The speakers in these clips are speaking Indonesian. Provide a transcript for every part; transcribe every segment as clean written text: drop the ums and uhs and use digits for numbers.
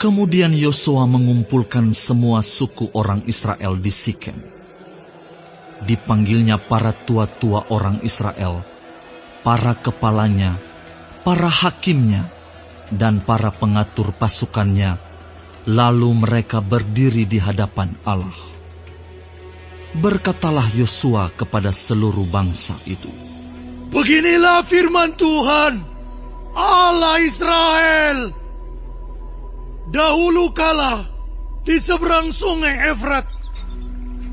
Kemudian Yosua mengumpulkan semua suku orang Israel di Sikem. Dipanggilnya para tua-tua orang Israel, para kepalanya, para hakimnya, dan para pengatur pasukannya, lalu mereka berdiri di hadapan Allah. Berkatalah Yosua kepada seluruh bangsa itu, "Beginilah firman Tuhan, Allah Israel. Dahulu kala di seberang sungai Efrat,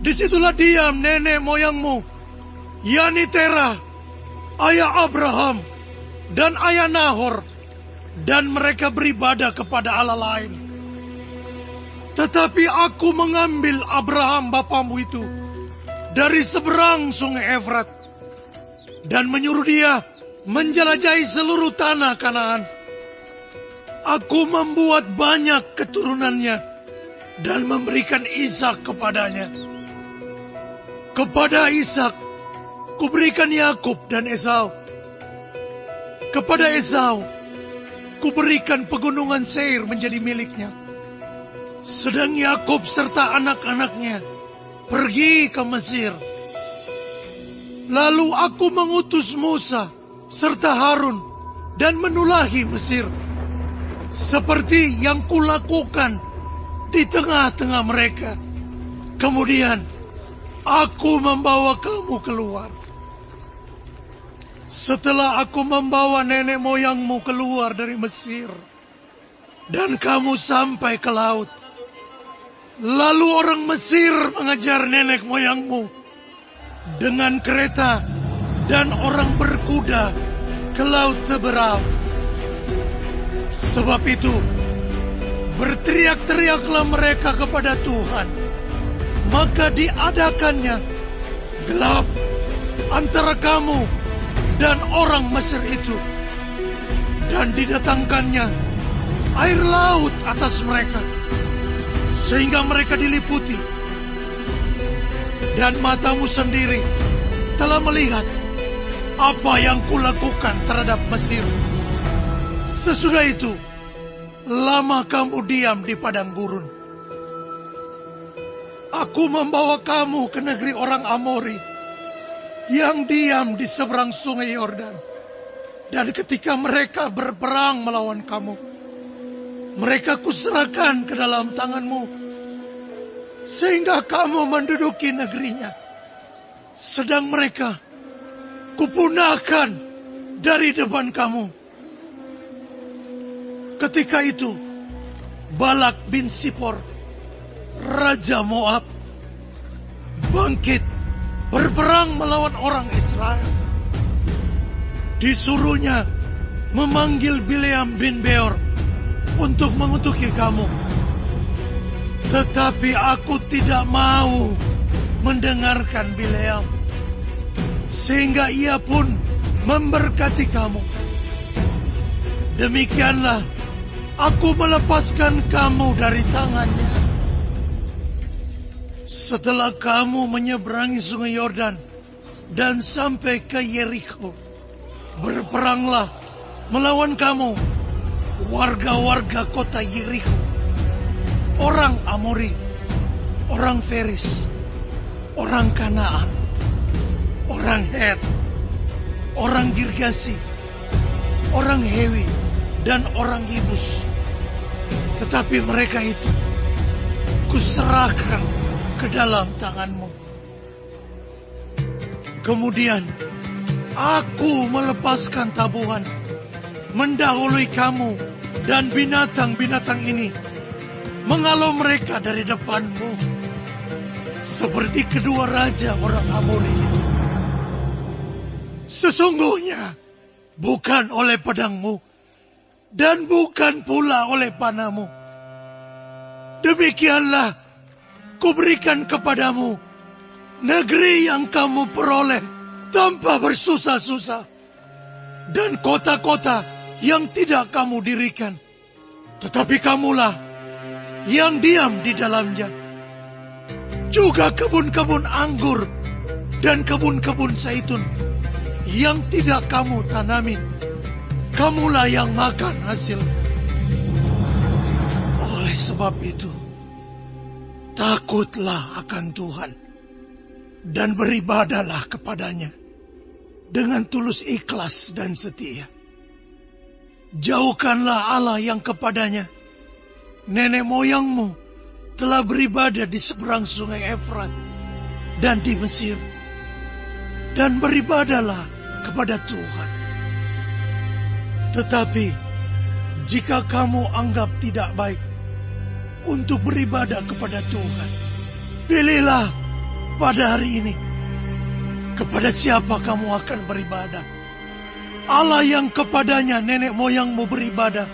disitulah diam nenek moyangmu, yakni Terah, ayah Abraham, dan ayah Nahor, dan mereka beribadah kepada Allah lain. Tetapi aku mengambil Abraham bapamu itu dari seberang sungai Efrat, dan menyuruh dia menjelajahi seluruh tanah Kanaan. Aku membuat banyak keturunannya dan memberikan Ishak kepadanya. Kepada Ishak kuberikan Yakub dan Esau. Kepada Esau kuberikan pegunungan Seir menjadi miliknya. Sedang Yakub serta anak-anaknya pergi ke Mesir. Lalu aku mengutus Musa serta Harun dan menulahi Mesir, seperti yang kulakukan di tengah-tengah mereka. Kemudian aku membawa kamu keluar. Setelah aku membawa nenek moyangmu keluar dari Mesir, dan kamu sampai ke laut, lalu orang Mesir mengejar nenek moyangmu dengan kereta dan orang berkuda ke laut Teberau. Sebab itu, berteriak-teriaklah mereka kepada Tuhan. Maka diadakannya gelap antara kamu dan orang Mesir itu, dan didatangkannya air laut atas mereka, sehingga mereka diliputi. Dan matamu sendiri telah melihat apa yang kulakukan terhadap Mesir. Sesudah itu, lama kamu diam di padang gurun. Aku membawa kamu ke negeri orang Amori yang diam di seberang sungai Yordan. Dan ketika mereka berperang melawan kamu, mereka kuserahkan ke dalam tanganmu, sehingga kamu menduduki negerinya. Sedang mereka kupunahkan dari depan kamu. Ketika itu, Balak bin Sipor, Raja Moab, bangkit berperang melawan orang Israel. Disuruhnya memanggil Bileam bin Beor untuk mengutuki kamu. Tetapi aku tidak mau mendengarkan Bileam, sehingga ia pun memberkati kamu. Demikianlah aku melepaskan kamu dari tangannya. Setelah kamu menyeberangi sungai Yordan dan sampai ke Yeriko, berperanglah melawan kamu warga-warga kota Yeriko, orang Amori, orang Feris, orang Kanaan, orang Het, orang Girgasi, orang Hewi, dan orang Yebus. Tetapi mereka itu kuserahkan ke dalam tanganmu. Kemudian aku melepaskan tabuhan, mendahului kamu dan binatang-binatang ini, menghalau mereka dari depanmu, seperti kedua raja orang Amori itu. Sesungguhnya bukan oleh pedangmu dan bukan pula oleh panahmu. Demikianlah kuberikan kepadamu negeri yang kamu peroleh tanpa bersusah-susah, dan kota-kota yang tidak kamu dirikan, tetapi kamulah yang diam di dalamnya. Juga kebun-kebun anggur dan kebun-kebun zaitun yang tidak kamu tanami, kamulah yang makan hasil. sebab itu, takutlah akan Tuhan dan beribadahlah kepadanya dengan tulus ikhlas dan setia. Jauhkanlah Allah yang kepadanya nenek moyangmu telah beribadah di seberang sungai Efrat dan di Mesir, dan beribadahlah kepada Tuhan. Tetapi jika kamu anggap tidak baik untuk beribadah kepada Tuhan, pilihlah pada hari ini kepada siapa kamu akan beribadah. Allah yang kepadanya nenek moyangmu beribadah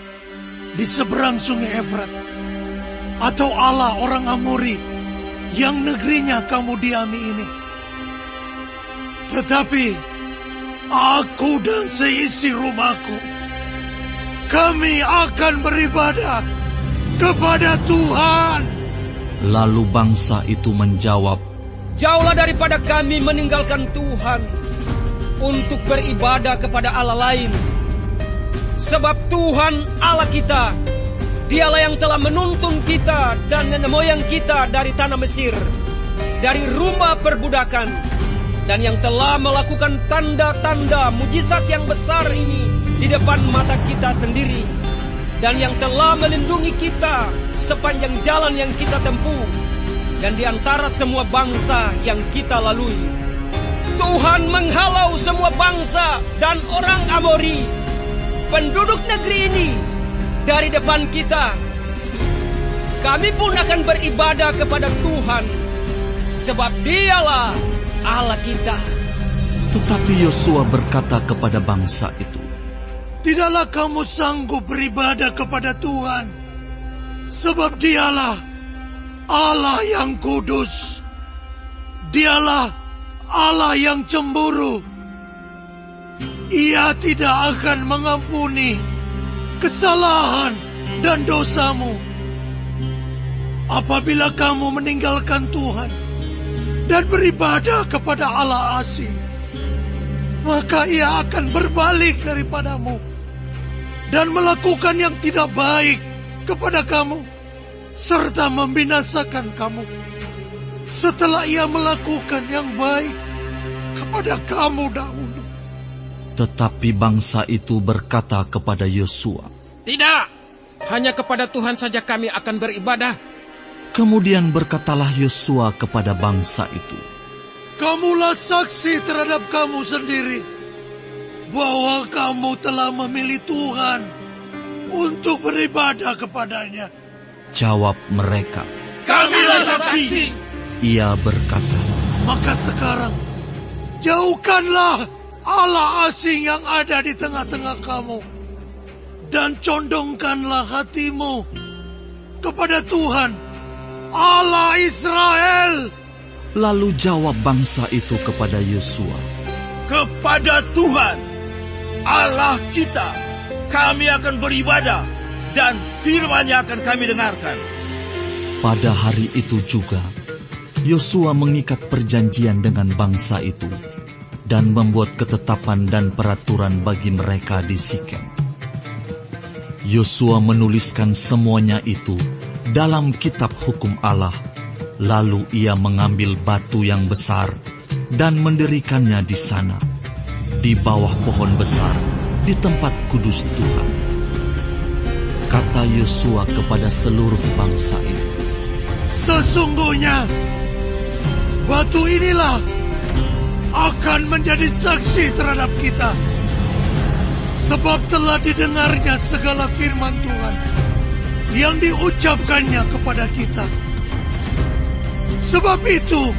di seberang sungai Efrat, atau Allah orang Amori yang negerinya kamu diami ini. Tetapi aku dan seisi rumahku, kami akan beribadah kepada Tuhan. Lalu bangsa itu menjawab, jauhlah daripada kami meninggalkan Tuhan untuk beribadah kepada Allah lain. Sebab Tuhan Allah kita, Dialah yang telah menuntun kita dan nenek moyang kita dari tanah Mesir, dari rumah perbudakan, dan yang telah melakukan tanda-tanda mujizat yang besar ini di depan mata kita sendiri, dan yang telah melindungi kita sepanjang jalan yang kita tempuh, dan di antara semua bangsa yang kita lalui. Tuhan menghalau semua bangsa dan orang Amori, penduduk negeri ini, dari depan kita. Kami pun akan beribadah kepada Tuhan, sebab Dialah Allah kita. Tetapi Yosua berkata kepada bangsa itu, tidaklah kamu sanggup beribadah kepada Tuhan, sebab Dialah Allah yang kudus. Dialah Allah yang cemburu. Ia tidak akan mengampuni kesalahan dan dosamu. Apabila kamu meninggalkan Tuhan dan beribadah kepada Allah asing, maka Ia akan berbalik daripadamu dan melakukan yang tidak baik kepada kamu, serta membinasakan kamu setelah Ia melakukan yang baik kepada kamu dahulu. Tetapi bangsa itu berkata kepada Yosua, tidak, hanya kepada Tuhan saja kami akan beribadah. Kemudian berkatalah Yosua kepada bangsa itu, kamulah saksi terhadap kamu sendiri bahwa kamu telah memilih Tuhan untuk beribadah kepadanya. Jawab mereka, kamilah saksi. Ia berkata, maka sekarang jauhkanlah Allah asing yang ada di tengah-tengah kamu, dan condongkanlah hatimu kepada Tuhan, Allah Israel. Lalu jawab bangsa itu kepada Yosua, kepada Tuhan, Allah kita, kami akan beribadah, dan firman-Nya akan kami dengarkan. Pada hari itu juga, Yosua mengikat perjanjian dengan bangsa itu, dan membuat ketetapan dan peraturan bagi mereka di Sikem. Yosua menuliskan semuanya itu dalam kitab hukum Allah, lalu ia mengambil batu yang besar dan mendirikannya di sana, di bawah pohon besar, di tempat kudus Tuhan. Kata Yosua kepada seluruh bangsa itu, sesungguhnya batu inilah akan menjadi saksi terhadap kita, sebab telah didengarnya segala firman Tuhan yang diucapkannya kepada kita. Sebab itu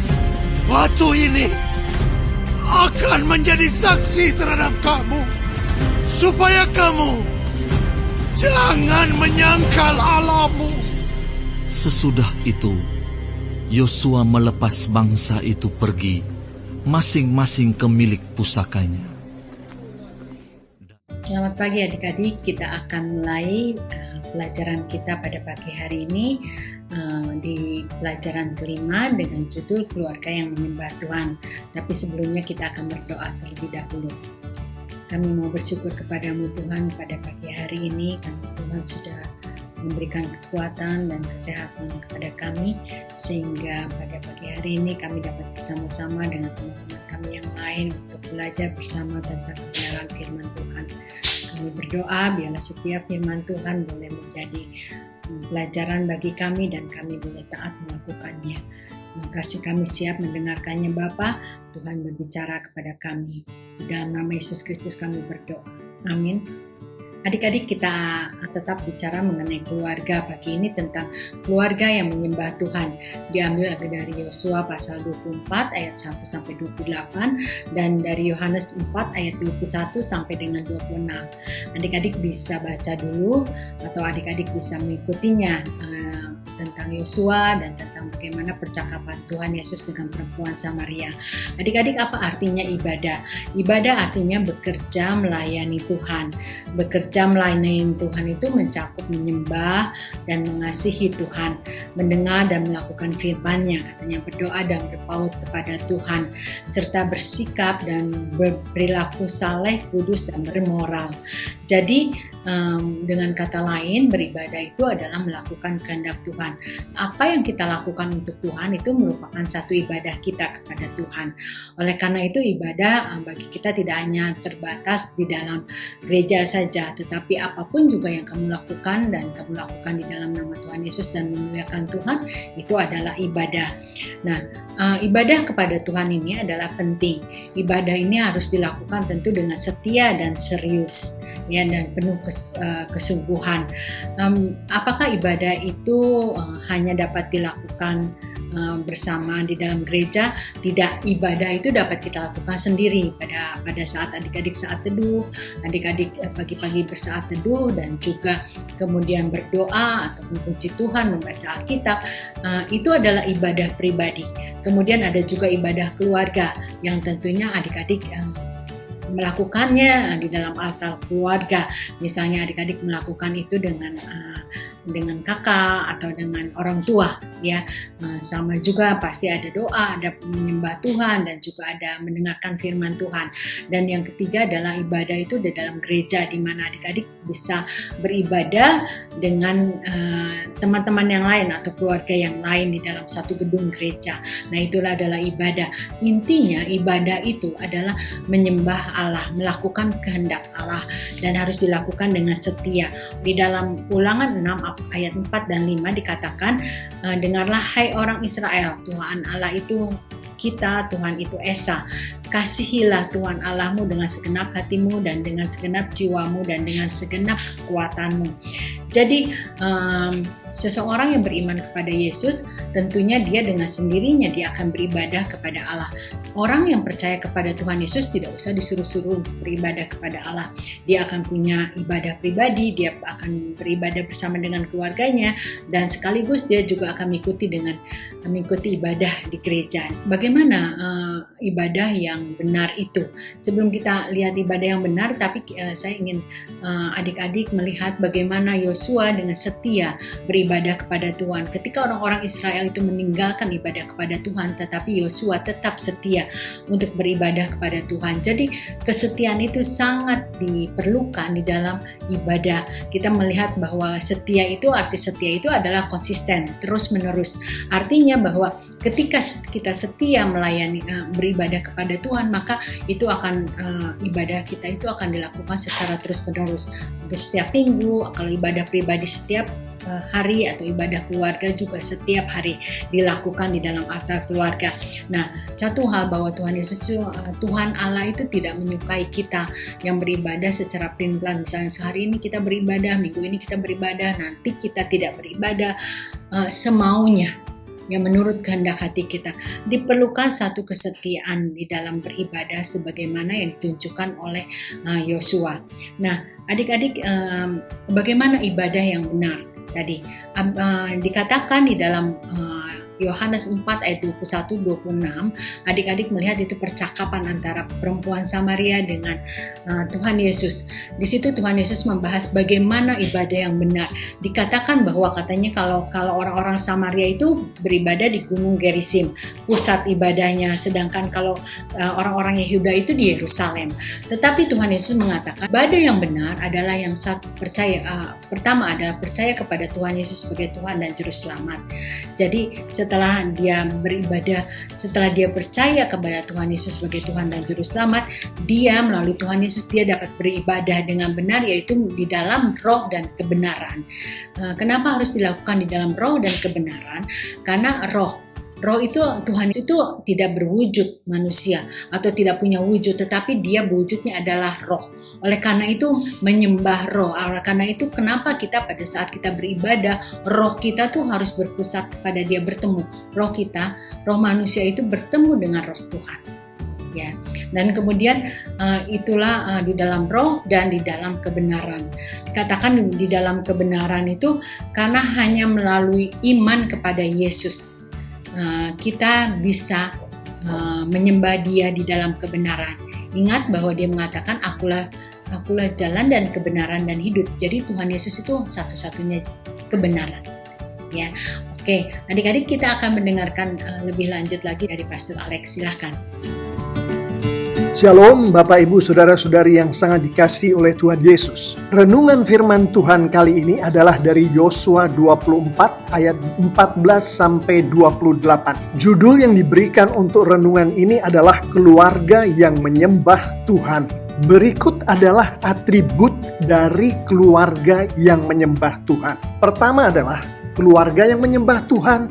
batu ini akan menjadi saksi terhadap kamu, supaya kamu jangan menyangkal Allahmu. Sesudah itu Yosua melepas bangsa itu pergi, masing-masing ke milik pusakanya. Selamat pagi adik-adik, kita akan mulai pelajaran kita pada pagi hari ini di pelajaran kelima dengan judul Keluarga yang Menyembah Tuhan. Tapi sebelumnya kita akan berdoa terlebih dahulu. Kami mau bersyukur kepadamu Tuhan pada pagi hari ini, karena Tuhan sudah memberikan kekuatan dan kesehatan kepada kami, sehingga pada pagi hari ini kami dapat bersama-sama dengan teman-teman kami yang lain untuk belajar bersama tentang kebenaran firman Tuhan. Kami berdoa biarlah setiap firman Tuhan boleh menjadi pelajaran bagi kami dan kami boleh taat melakukannya. Kasih kami siap mendengarkannya Bapa. Tuhan berbicara kepada kami. Dalam nama Yesus Kristus kami berdoa. Amin. Adik-adik, kita tetap bicara mengenai keluarga. Pagi ini tentang keluarga yang menyembah Tuhan. Diambil dari Yosua pasal 24 ayat 1 sampai 28 dan dari Yohanes 4 ayat 21 sampai dengan 26. Adik-adik bisa baca dulu atau adik-adik bisa mengikutinya tentang Yosua dan tentang bagaimana percakapan Tuhan Yesus dengan perempuan Samaria. Adik-adik, apa artinya ibadah? Ibadah artinya bekerja melayani Tuhan. Bekerja melayani Tuhan itu mencakup menyembah dan mengasihi Tuhan, mendengar dan melakukan firman-Nya, katanya berdoa dan berpaut kepada Tuhan, serta bersikap dan berperilaku saleh, kudus dan bermoral. Jadi dengan kata lain, beribadah itu adalah melakukan kehendak Tuhan. Apa yang kita lakukan untuk Tuhan itu merupakan satu ibadah kita kepada Tuhan. Oleh karena itu ibadah bagi kita tidak hanya terbatas di dalam gereja saja, tetapi apapun juga yang kamu lakukan dan kamu lakukan di dalam nama Tuhan Yesus dan memuliakan Tuhan, itu adalah ibadah. Nah, ibadah kepada Tuhan ini adalah penting. Ibadah ini harus dilakukan tentu dengan setia dan serius, ya, dan penuh kesungguhan. Apakah ibadah itu hanya dapat dilakukan bersama di dalam gereja? Tidak, ibadah itu dapat kita lakukan sendiri pada saat adik-adik saat teduh, adik-adik pagi-pagi bersaat teduh, dan juga kemudian berdoa atau memuji Tuhan, membaca Alkitab. Itu adalah ibadah pribadi. Kemudian ada juga ibadah keluarga yang tentunya adik-adik melakukannya di dalam altar keluarga. Misalnya adik-adik melakukan itu dengan kakak atau dengan orang tua, ya. Sama juga pasti ada doa, ada menyembah Tuhan, dan juga ada mendengarkan firman Tuhan. Dan yang ketiga adalah ibadah itu di dalam gereja, di mana adik-adik bisa beribadah dengan teman-teman yang lain atau keluarga yang lain di dalam satu gedung gereja. Nah, itulah adalah ibadah. Intinya ibadah itu adalah menyembah Allah, melakukan kehendak Allah, dan harus dilakukan dengan setia. Di dalam Ulangan 6 ayat 4 dan 5 dikatakan, dengarlah hai orang Israel, Tuhan Allah itu kita, Tuhan itu Esa. Kasihilah Tuhan Allahmu dengan segenap hatimu dan dengan segenap jiwamu dan dengan segenap kekuatanmu. Jadi seseorang yang beriman kepada Yesus, tentunya dia dengan sendirinya dia akan beribadah kepada Allah. Orang yang percaya kepada Tuhan Yesus tidak usah disuruh-suruh untuk beribadah kepada Allah. Dia akan punya ibadah pribadi, dia akan beribadah bersama dengan keluarganya, dan sekaligus dia juga akan mengikuti ibadah di gereja. Bagaimana ibadah yang benar itu? Sebelum kita lihat ibadah yang benar, tapi saya ingin adik-adik melihat bagaimana Yosua dengan setia beribadah kepada Tuhan. Ketika orang-orang Israel itu meninggalkan ibadah kepada Tuhan, tetapi Yosua tetap setia untuk beribadah kepada Tuhan. Jadi kesetiaan itu sangat diperlukan di dalam ibadah. Kita melihat bahwa setia itu, arti setia itu adalah konsisten, terus menerus. Artinya bahwa ketika kita setia melayani, beribadah kepada Tuhan, maka itu akan ibadah kita itu akan dilakukan secara terus menerus. Setiap minggu, kalau ibadah pribadi setiap hari, atau ibadah keluarga juga setiap hari dilakukan di dalam altar keluarga. Nah, satu hal bahwa Tuhan Yesus, Tuhan Allah itu tidak menyukai kita yang beribadah secara pelin-pelan. Misalnya sehari ini kita beribadah, minggu ini kita beribadah, nanti kita tidak beribadah semaunya, yang menurut kehendak hati kita. Diperlukan satu kesetiaan di dalam beribadah sebagaimana yang ditunjukkan oleh Yosua. Nah, adik-adik, bagaimana ibadah yang benar? Tadi dikatakan di dalam Yohanes 4 ayat 21-26, adik-adik melihat itu percakapan antara perempuan Samaria dengan Tuhan Yesus. Di situ Tuhan Yesus membahas bagaimana ibadah yang benar. Dikatakan bahwa katanya kalau orang-orang Samaria itu beribadah di Gunung Gerizim, pusat ibadahnya, sedangkan kalau orang-orang Yehuda itu di Yerusalem. Tetapi Tuhan Yesus mengatakan ibadah yang benar adalah yang pertama adalah percaya kepada Tuhan Yesus sebagai Tuhan dan Juru Selamat. Jadi setelah dia beribadah, setelah dia percaya kepada Tuhan Yesus sebagai Tuhan dan Juru Selamat, dia melalui Tuhan Yesus dia dapat beribadah dengan benar, yaitu di dalam roh dan kebenaran. Kenapa harus dilakukan di dalam roh dan kebenaran? Karena roh itu Tuhan itu tidak berwujud manusia atau tidak punya wujud, tetapi dia wujudnya adalah roh. Oleh karena itu menyembah roh. Oleh karena itu kenapa kita pada saat kita beribadah, roh kita tuh harus berpusat kepada dia, bertemu. Roh manusia itu bertemu dengan roh Tuhan. Ya. Dan kemudian itulah di dalam roh dan di dalam kebenaran. Dikatakan di dalam kebenaran itu karena hanya melalui iman kepada Yesus kita bisa menyembah dia di dalam kebenaran. Ingat bahwa dia mengatakan akulah jalan dan kebenaran dan hidup. Jadi Tuhan Yesus itu satu-satunya kebenaran. Ya, oke. Adik-adik kita akan mendengarkan lebih lanjut lagi dari Pastor Alex. Silakan. Shalom Bapak Ibu Saudara-saudari yang sangat dikasihi oleh Tuhan Yesus. Renungan firman Tuhan kali ini adalah dari Yosua 24 ayat 14-28. Judul yang diberikan untuk renungan ini adalah keluarga yang menyembah Tuhan. Berikut adalah atribut dari keluarga yang menyembah Tuhan. Pertama adalah keluarga yang menyembah Tuhan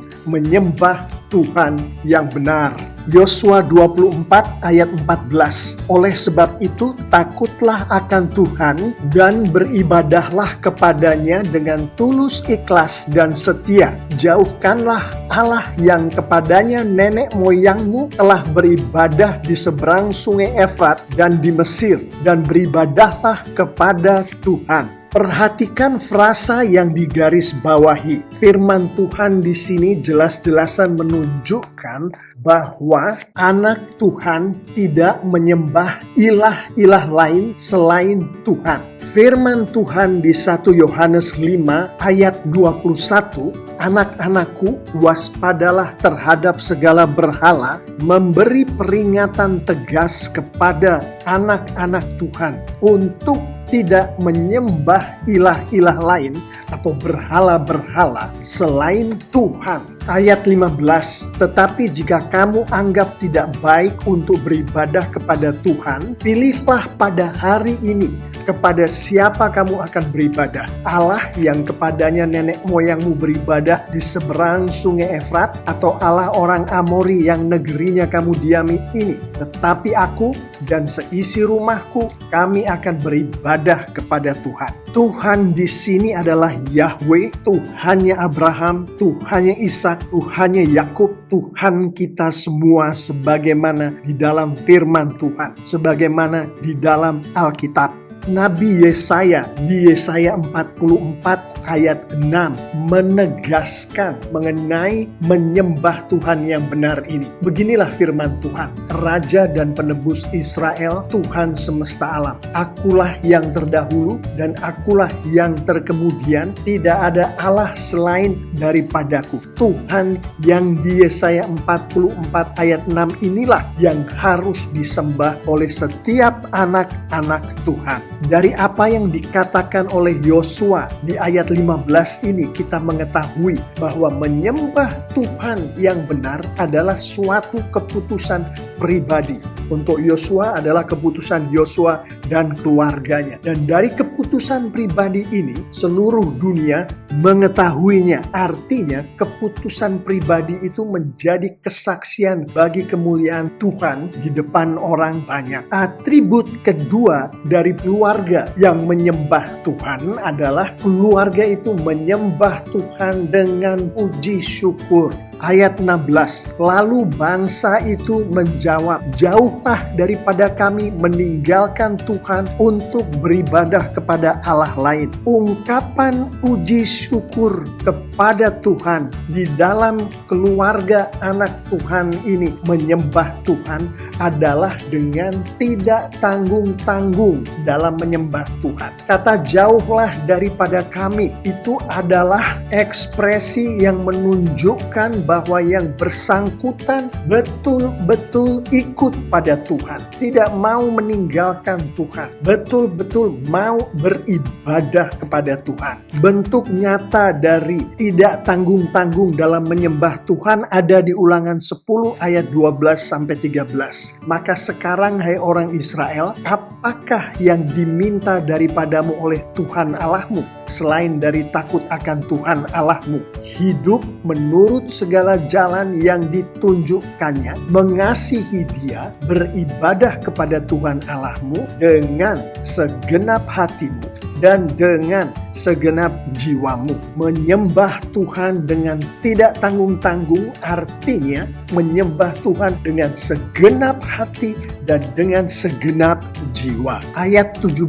yang benar. Yosua 24 ayat 14. Oleh sebab itu takutlah akan Tuhan dan beribadahlah kepadanya dengan tulus ikhlas dan setia. Jauhkanlah Allah yang kepadanya nenek moyangmu telah beribadah di seberang sungai Efrat dan di Mesir, dan beribadahlah kepada Tuhan. Perhatikan frasa yang digaris bawahi. Firman Tuhan di sini jelas-jelasan menunjukkan bahwa anak Tuhan tidak menyembah ilah-ilah lain selain Tuhan. Firman Tuhan di 1 Yohanes 5 ayat 21, anak-anakku, waspadalah terhadap segala berhala, memberi peringatan tegas kepada anak-anak Tuhan untuk tidak menyembah ilah-ilah lain atau berhala-berhala selain Tuhan. Ayat 15, tetapi jika kamu anggap tidak baik untuk beribadah kepada Tuhan, pilihlah pada hari ini kepada siapa kamu akan beribadah. Allah yang kepadanya nenek moyangmu beribadah di seberang sungai Efrat, atau Allah orang Amori yang negerinya kamu diami ini. Tetapi aku dan seisi rumahku, kami akan beribadah kepada Tuhan. Tuhan di sini adalah Yahweh, Tuhannya Abraham, Tuhannya Ishak, Tuhannya Yakub, Tuhan kita semua, sebagaimana di dalam firman Tuhan, sebagaimana di dalam Alkitab. Nabi Yesaya di Yesaya 44 ayat 6 menegaskan mengenai menyembah Tuhan yang benar ini. Beginilah firman Tuhan, Raja dan Penebus Israel, Tuhan semesta alam. Akulah yang terdahulu dan akulah yang terkemudian, tidak ada Allah selain daripadaku. Tuhan yang di Yesaya 44 ayat 6 inilah yang harus disembah oleh setiap anak-anak Tuhan. Dari apa yang dikatakan oleh Yosua di ayat 15 ini, kita mengetahui bahwa menyembah Tuhan yang benar adalah suatu keputusan pribadi. Untuk Yosua adalah keputusan Yosua dan keluarganya. Dan dari keputusan pribadi ini, seluruh dunia mengetahuinya. Artinya, keputusan pribadi itu menjadi kesaksian bagi kemuliaan Tuhan di depan orang banyak. Atribut kedua dari keluarga yang menyembah Tuhan adalah keluarga itu menyembah Tuhan dengan puji syukur. Ayat 16, lalu bangsa itu menjawab, jauhlah daripada kami meninggalkan Tuhan untuk beribadah kepada Allah lain. Ungkapan puji syukur kepada Tuhan di dalam keluarga anak Tuhan ini menyembah Tuhan adalah dengan tidak tanggung-tanggung dalam menyembah Tuhan. Kata jauhlah daripada kami itu adalah ekspresi yang menunjukkan bahwa yang bersangkutan betul-betul ikut pada Tuhan, tidak mau meninggalkan Tuhan, betul-betul mau beribadah kepada Tuhan. Bentuk nyata dari tidak tanggung-tanggung dalam menyembah Tuhan ada di Ulangan 10 ayat 12-13. Maka sekarang hai orang Israel, apakah yang diminta daripadamu oleh Tuhan Allahmu selain dari takut akan Tuhan Allahmu? Hidup menurut segala jalan yang ditunjukkannya, mengasihi Dia, beribadah kepada Tuhan Allahmu dengan segenap hatimu dan dengan segenap jiwamu. Menyembah Tuhan dengan tidak tanggung-tanggung artinya menyembah Tuhan dengan segenap hati dan dengan segenap jiwa. Ayat 17,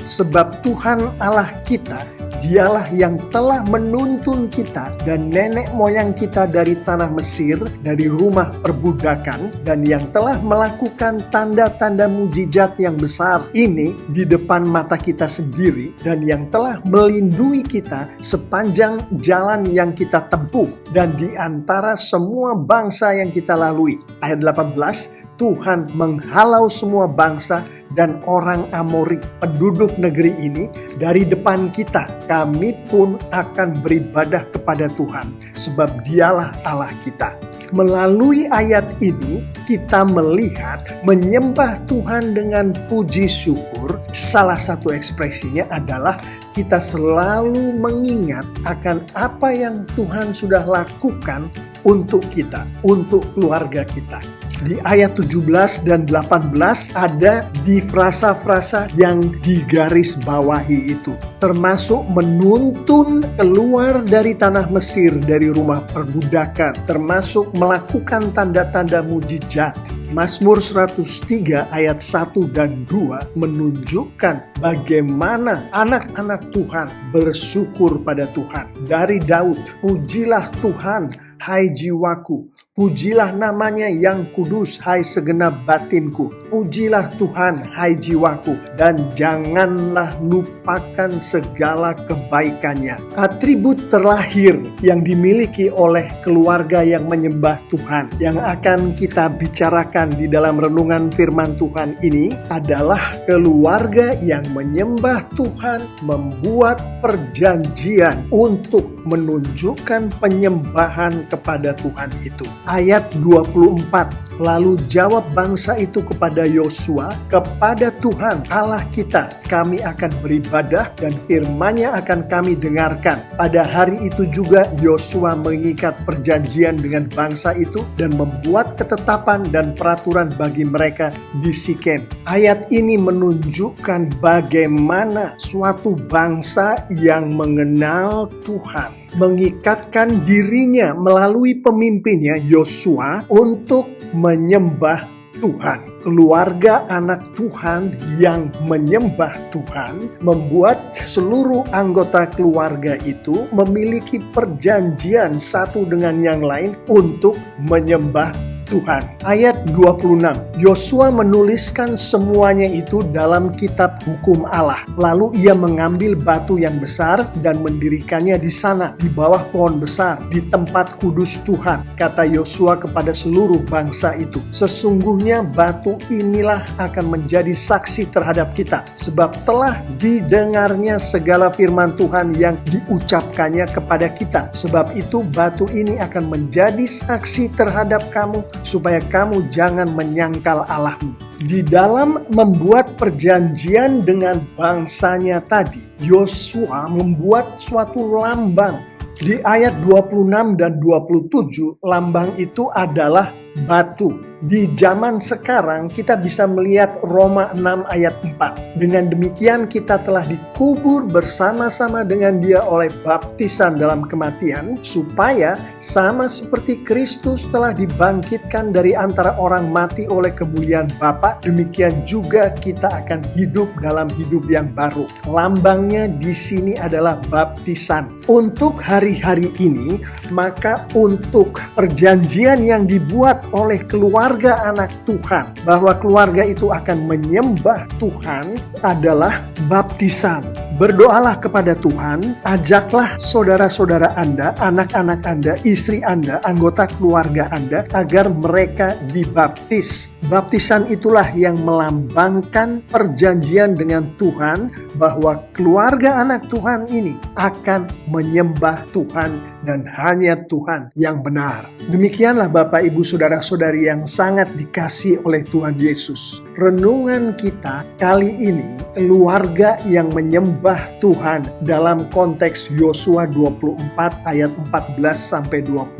sebab Tuhan Allah kita, Dialah yang telah menuntun kita dan nenek moyang kita dari tanah Mesir, dari rumah perbudakan, dan yang telah melakukan tanda-tanda mujizat yang besar ini di depan mata kita sendiri, dan yang telah melindungi kita sepanjang jalan yang kita tempuh dan di antara semua bangsa yang kita lalui. Ayat 18, Tuhan menghalau semua bangsa dan orang Amori, penduduk negeri ini, dari depan kita. Kami pun akan beribadah kepada Tuhan, sebab Dialah Allah kita. Melalui ayat ini, kita melihat menyembah Tuhan dengan puji syukur. Salah satu ekspresinya adalah kita selalu mengingat akan apa yang Tuhan sudah lakukan untuk kita, untuk keluarga kita. Di ayat 17 dan 18 ada di frasa-frasa yang digaris bawahi itu, termasuk menuntun keluar dari tanah Mesir, dari rumah perbudakan, termasuk melakukan tanda-tanda mujizat. Mazmur 103 ayat 1 dan 2 menunjukkan bagaimana anak-anak Tuhan bersyukur pada Tuhan. Dari Daud, pujilah Tuhan, hai jiwaku, pujilah namanya yang kudus, hai segenap batinku. Pujilah Tuhan, hai jiwaku, dan janganlah lupakan segala kebaikannya. Atribut terlahir yang dimiliki oleh keluarga yang menyembah Tuhan, yang akan kita bicarakan di dalam renungan firman Tuhan ini adalah keluarga yang menyembah Tuhan, membuat perjanjian untuk menunjukkan penyembahan kepada Tuhan itu. Ayat 24, lalu jawab bangsa itu kepada Yosua, kepada Tuhan Allah kita kami akan beribadah dan firman-Nya akan kami dengarkan. Pada hari itu juga Yosua mengikat perjanjian dengan bangsa itu dan membuat ketetapan dan peraturan bagi mereka di Sikem. Ayat ini menunjukkan bagaimana suatu bangsa yang mengenal Tuhan mengikatkan dirinya melalui pemimpinnya Yosua untuk menyembah Tuhan. Keluarga anak Tuhan yang menyembah Tuhan membuat seluruh anggota keluarga itu memiliki perjanjian satu dengan yang lain untuk menyembah Tuhan. Ayat 26, Yosua menuliskan semuanya itu dalam kitab hukum Allah. Lalu ia mengambil batu yang besar dan mendirikannya di sana, di bawah pohon besar, di tempat kudus Tuhan. Kata Yosua kepada seluruh bangsa itu, sesungguhnya batu inilah akan menjadi saksi terhadap kita, sebab telah didengarnya segala firman Tuhan yang diucapkannya kepada kita. Sebab itu batu ini akan menjadi saksi terhadap kamu, supaya kamu jangan menyangkal Allahmu. Di dalam membuat perjanjian dengan bangsanya tadi, Yosua membuat suatu lambang. Di ayat 26 dan 27, lambang itu adalah batu. Di zaman sekarang kita bisa melihat Roma 6 ayat 4. Dengan demikian kita telah dikubur bersama-sama dengan Dia oleh baptisan dalam kematian, supaya sama seperti Kristus telah dibangkitkan dari antara orang mati oleh kemuliaan Bapa, demikian juga kita akan hidup dalam hidup yang baru. Lambangnya di sini adalah baptisan. Untuk hari-hari ini, maka untuk perjanjian yang dibuat oleh keluarga anak Tuhan, bahwa keluarga itu akan menyembah Tuhan, adalah baptisan. Berdoalah kepada Tuhan, ajaklah saudara-saudara Anda, anak-anak Anda, istri Anda, anggota keluarga Anda, agar mereka dibaptis. Baptisan itulah yang melambangkan perjanjian dengan Tuhan, bahwa keluarga anak Tuhan ini akan menyembah Tuhan dan hanya Tuhan yang benar. Demikianlah Bapak, Ibu, Saudara-saudari yang sangat dikasihi oleh Tuhan Yesus. Renungan kita kali ini, keluarga yang menyembah Tuhan dalam konteks Yosua 24 ayat 14-28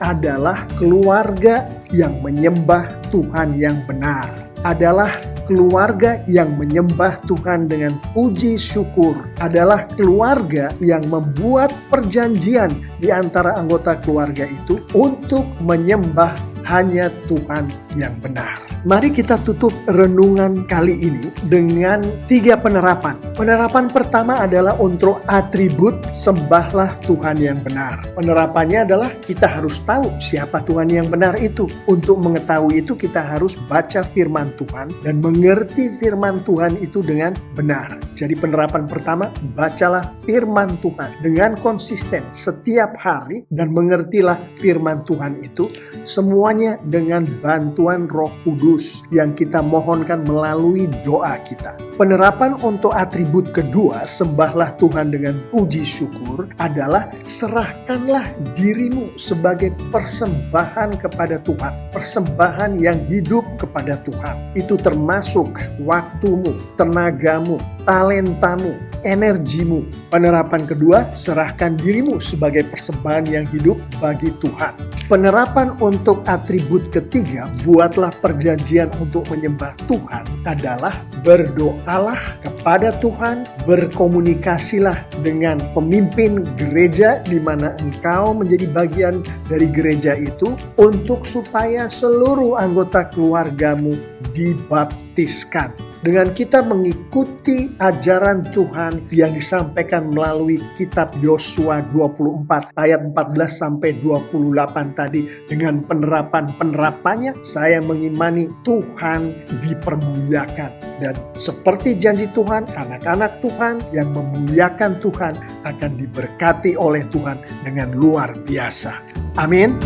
adalah keluarga yang menyembah Tuhan yang benar. Adalah keluarga yang menyembah Tuhan dengan puji syukur. Adalah keluarga yang membuat perjanjian di antara anggota keluarga itu untuk menyembah hanya Tuhan yang benar. Mari kita tutup renungan kali ini dengan 3 penerapan. Penerapan pertama adalah untuk atribut sembahlah Tuhan yang benar. Penerapannya adalah kita harus tahu siapa Tuhan yang benar itu. Untuk mengetahui itu kita harus baca firman Tuhan dan mengerti firman Tuhan itu dengan benar. Jadi penerapan pertama, bacalah firman Tuhan dengan konsisten setiap hari dan mengertilah firman Tuhan itu, semuanya dengan bantuan Roh Kudus yang kita mohonkan melalui doa kita. Penerapan untuk atribut kedua, sembahlah Tuhan dengan puji syukur, adalah serahkanlah dirimu sebagai persembahan kepada Tuhan. Persembahan yang hidup kepada Tuhan. Itu termasuk waktumu, tenagamu, talentamu, energimu. Penerapan kedua, serahkan dirimu sebagai persembahan yang hidup bagi Tuhan. Penerapan untuk atribut ketiga, buatlah perjanjian untuk menyembah Tuhan, adalah berdoalah kepada Tuhan, berkomunikasilah dengan pemimpin gereja di mana engkau menjadi bagian dari gereja itu, untuk supaya seluruh anggota keluargamu dibaptiskan. Dengan kita mengikuti ajaran Tuhan yang disampaikan melalui kitab Yosua 24 ayat 14-28 tadi, dengan penerapannya saya mengimani Tuhan dipermuliakan. Dan seperti janji Tuhan, anak-anak Tuhan yang memuliakan Tuhan akan diberkati oleh Tuhan dengan luar biasa. Amin.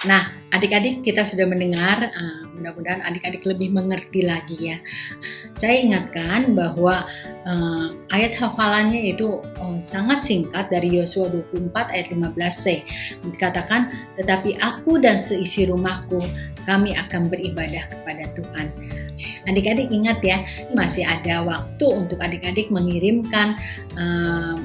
Nah, adik-adik, kita sudah mendengar, mudah-mudahan adik-adik lebih mengerti lagi ya. Saya ingatkan bahwa ayat hafalannya itu sangat singkat dari Yosua 24 ayat 15c. Dikatakan, tetapi aku dan seisi rumahku, kami akan beribadah kepada Tuhan. Adik-adik ingat ya, masih ada waktu untuk adik-adik mengirimkan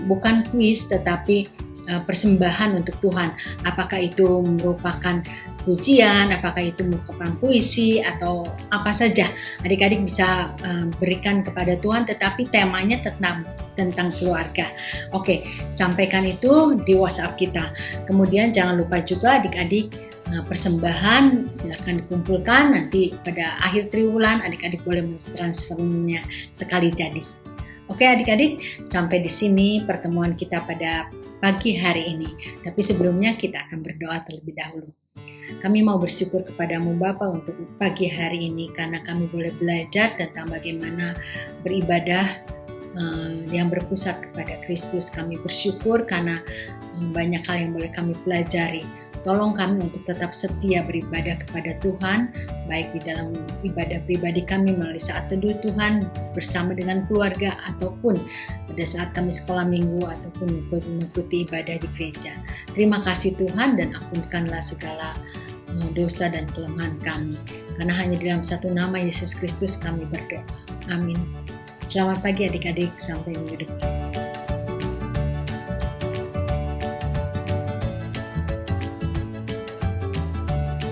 bukan kuis tetapi persembahan untuk Tuhan. Apakah itu merupakan pujian, apakah itu merupakan puisi, atau apa saja. Adik-adik bisa berikan kepada Tuhan, tetapi temanya tentang keluarga. Oke, sampaikan itu di WhatsApp kita. Kemudian jangan lupa juga adik-adik, persembahan silakan dikumpulkan. Nanti pada akhir triwulan adik-adik boleh mentransfernya sekali jadi. Oke adik-adik, sampai di sini pertemuan kita pada pagi hari ini. Tapi sebelumnya kita akan berdoa terlebih dahulu. Kami mau bersyukur kepadamu Bapa untuk pagi hari ini, karena kami boleh belajar tentang bagaimana beribadah yang berpusat kepada Kristus. Kami bersyukur karena banyak hal yang boleh kami pelajari. Tolong kami untuk tetap setia beribadah kepada Tuhan, baik di dalam ibadah pribadi kami melalui saat teduh Tuhan bersama dengan keluarga, ataupun pada saat kami sekolah minggu, ataupun mengikuti ibadah di gereja. Terima kasih Tuhan, dan ampunkanlah segala dosa dan kelemahan kami. Karena hanya di dalam satu nama Yesus Kristus kami berdoa. Amin. Selamat pagi adik-adik, sampai minggu depan.